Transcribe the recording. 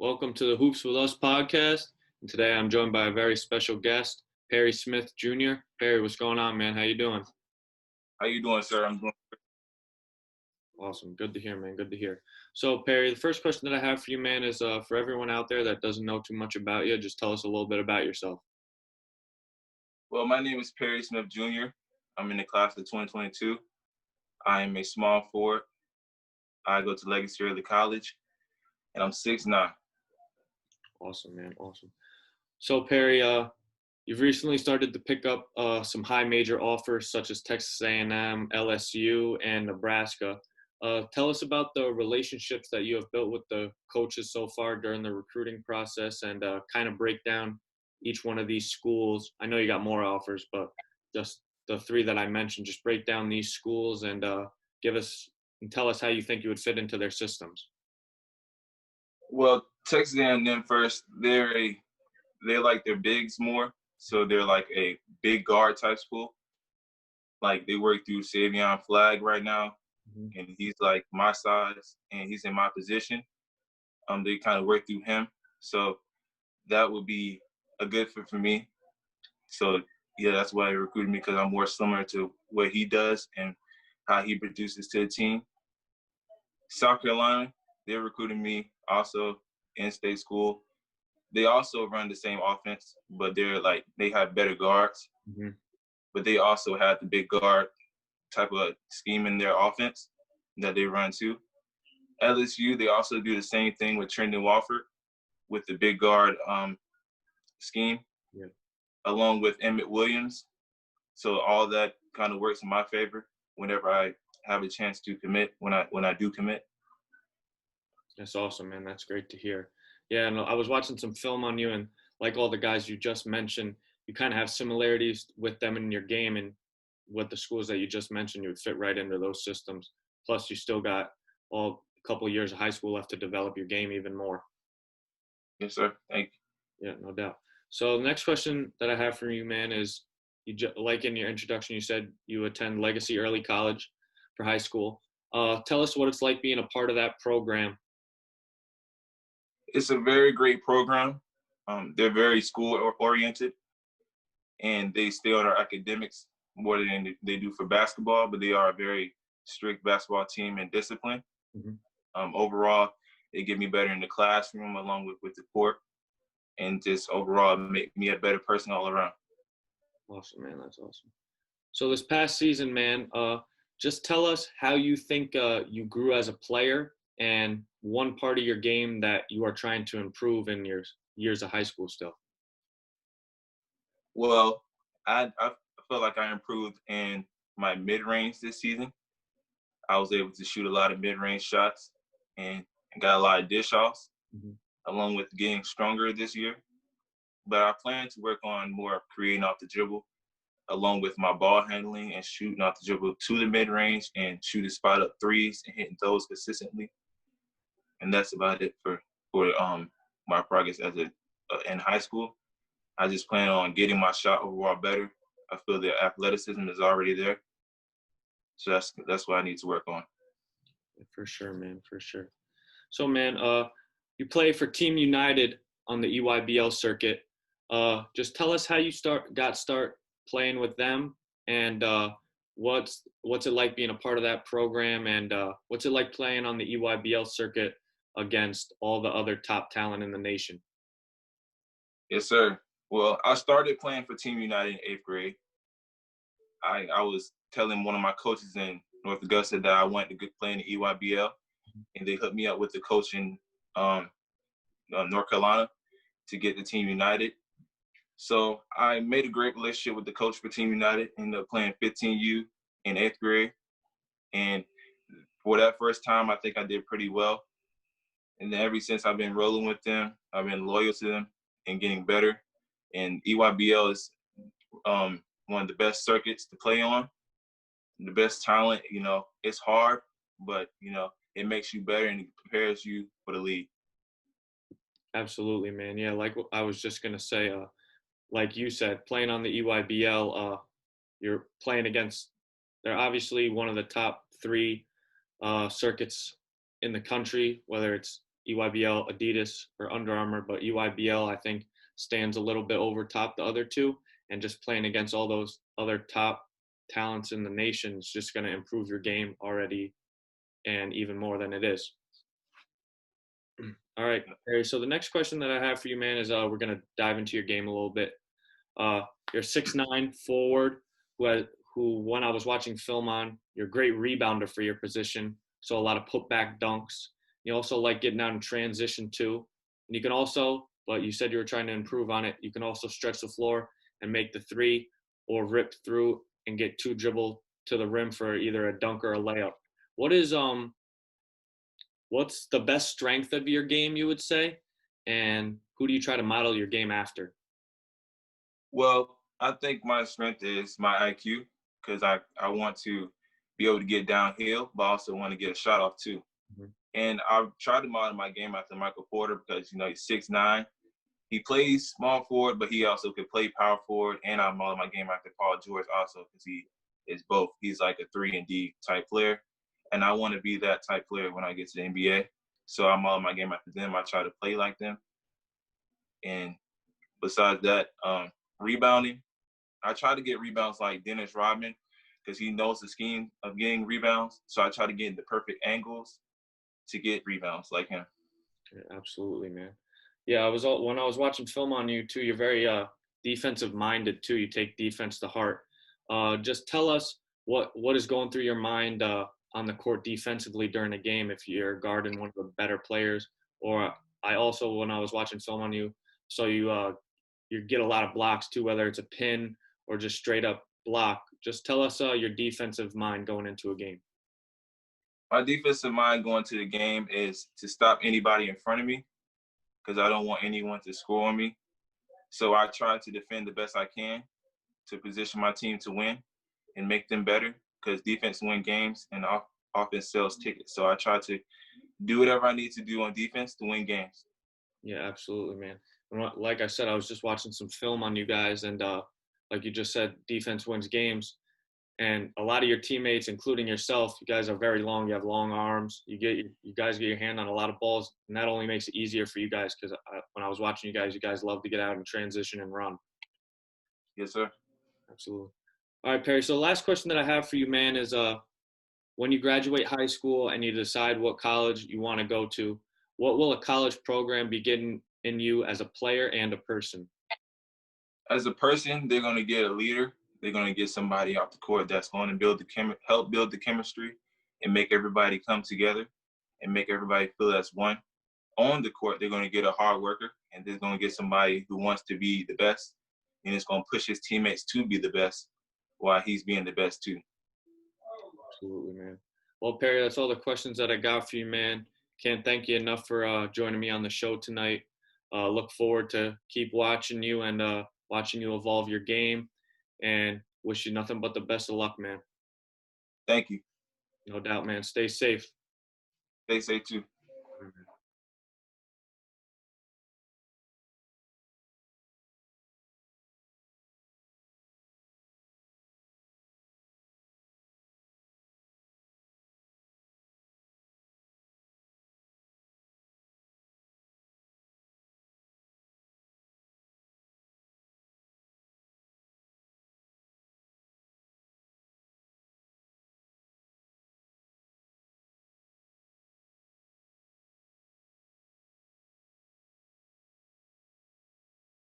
Welcome to the Hoops with Us podcast. And today I'm joined by a very special guest, Perry Smith Jr. Perry, what's going on, man? How you doing? How you doing, sir? I'm doing. Awesome. Good to hear, man. Good to hear. So, Perry, the first question that I have for you, man, is for everyone out there that doesn't know too much about you, just tell us a little bit about yourself. Well, my name is Perry Smith Jr. I'm in the class of 2022. I am a small forward. I go to Legacy Early College, and I'm 6'9". Awesome, man. Awesome. So, Perry, you've recently started to pick up some high major offers such as Texas A&M, LSU, and Nebraska. Tell us about the relationships that you have built with the coaches so far during the recruiting process and kind of break down each one of these schools. I know you got more offers, but just the three that I mentioned, just break down these schools and give us and tell us how you think you would fit into their systems. Well, Texas A&M first, they like their bigs more, so they're like a big guard type school. Like they work through Savion Flag right now, and he's like my size, and he's in my position. They kind of work through him, so that would be a good fit for me. So yeah, that's why he recruited me, because I'm more similar to what he does and how he produces to the team. South Carolina, they're recruiting me also, in-state school. They also run the same offense, but they have better guards. Mm-hmm. But they also have the big guard type of scheme in their offense that they run too. LSU, they also do the same thing with Trendon Walford with the big guard scheme, along with Emmett Williams. So all that kind of works in my favor whenever I have a chance to commit, when I do commit. That's awesome, man. That's great to hear. Yeah, and I was watching some film on you, and like all the guys you just mentioned, you kind of have similarities with them in your game, and with the schools that you just mentioned, you would fit right into those systems. Plus, you still got a couple of years of high school left to develop your game even more. Yes, sir. Thank you. Yeah, no doubt. So the next question that I have for you, man, is like in your introduction, you said you attend Legacy Early College for high school. Tell us what it's like being a part of that program. It's a very great program. They're very school-oriented, and they stay on our academics more than they do for basketball, but they are a very strict basketball team and discipline. Mm-hmm. Overall, they get me better in the classroom along with the court, and just overall make me a better person all around. Awesome, man. That's awesome. So this past season, man, just tell us how you think you grew as a player and one part of your game that you are trying to improve in your years of high school still. Well, I feel like I improved in my mid-range this season. I was able to shoot a lot of mid-range shots and got a lot of dish-offs, along with getting stronger this year. But I plan to work on more creating off the dribble, along with my ball handling and shooting off the dribble to the mid-range and shooting spot-up threes and hitting those consistently. And that's about it for my progress in high school. I just plan on getting my shot overall better. I feel the athleticism is already there. So that's what I need to work on. For sure, man, for sure. So, man, you play for Team United on the EYBL circuit. Just tell us how you start playing with them, and what's it like being a part of that program, and what's it like playing on the EYBL circuit against all the other top talent in the nation? Yes, sir. Well, I started playing for Team United in 8th grade. I was telling one of my coaches in North Augusta that I wanted to play in the EYBL, and they hooked me up with the coach in North Carolina to get the Team United. So I made a great relationship with the coach for Team United, ended up playing 15U in 8th grade. And for that first time, I think I did pretty well. And then ever since, I've been rolling with them. I've been loyal to them and getting better. And EYBL is one of the best circuits to play on, the best talent. It's hard, but, it makes you better and it prepares you for the league. Absolutely, man. Yeah, like I was just going to say, like you said, playing on the EYBL, you're playing against, they're obviously one of the top three circuits in the country, whether it's EYBL, Adidas, or Under Armour, but EYBL I think stands a little bit over top the other two, and just playing against all those other top talents in the nation is just going to improve your game already and even more than it is. All right, Harry. So the next question that I have for you, man, is we're going to dive into your game a little bit. You're 6'9" forward who when I was watching film on, you're a great rebounder for your position. So a lot of putback dunks. You also like getting out in transition too. And you can also, but you said you were trying to improve on it, you can also stretch the floor and make the three or rip through and get two dribble to the rim for either a dunk or a layup. What's the best strength of your game, you would say? And who do you try to model your game after? Well, I think my strength is my IQ because I want to be able to get downhill, but I also want to get a shot off too. Mhm. And I've tried to model my game after Michael Porter because, he's 6'9". He plays small forward, but he also could play power forward. And I model my game after Paul George also because he is both. He's like a 3-and-D type player. And I want to be that type player when I get to the NBA. So I model my game after them. I try to play like them. And besides that, rebounding, I try to get rebounds like Dennis Rodman because he knows the scheme of getting rebounds. So I try to get in the perfect angles to get rebounds like him. Yeah, absolutely, man. Yeah, when I was watching film on you too. You're very defensive minded too. You take defense to heart. Just tell us what is going through your mind on the court defensively during a game if you're guarding one of the better players. Or I also, when I was watching film on you, so you get a lot of blocks too, whether it's a pin or just straight up block. Just tell us your defensive mind going into a game. My defensive mind going to the game is to stop anybody in front of me because I don't want anyone to score on me. So I try to defend the best I can to position my team to win and make them better because defense wins games and offense sells tickets. So I try to do whatever I need to do on defense to win games. Yeah, absolutely, man. And like I said, I was just watching some film on you guys, and like you just said, defense wins games. And a lot of your teammates, including yourself, you guys are very long. You have long arms. You guys get your hand on a lot of balls, and that only makes it easier for you guys because when I was watching you guys love to get out and transition and run. Yes, sir. Absolutely. All right, Perry. So the last question that I have for you, man, is when you graduate high school and you decide what college you want to go to, what will a college program be getting in you as a player and a person? As a person, they're going to get a leader. They're going to get somebody off the court that's going to help build the chemistry and make everybody come together and make everybody feel as one. On the court, they're going to get a hard worker, and they're going to get somebody who wants to be the best, and it's going to push his teammates to be the best while he's being the best too. Absolutely, man. Well, Perry, that's all the questions that I got for you, man. Can't thank you enough for joining me on the show tonight. Look forward to keep watching you and watching you evolve your game, and wish you nothing but the best of luck, man. Thank you. No doubt, man. Stay safe. Stay safe too.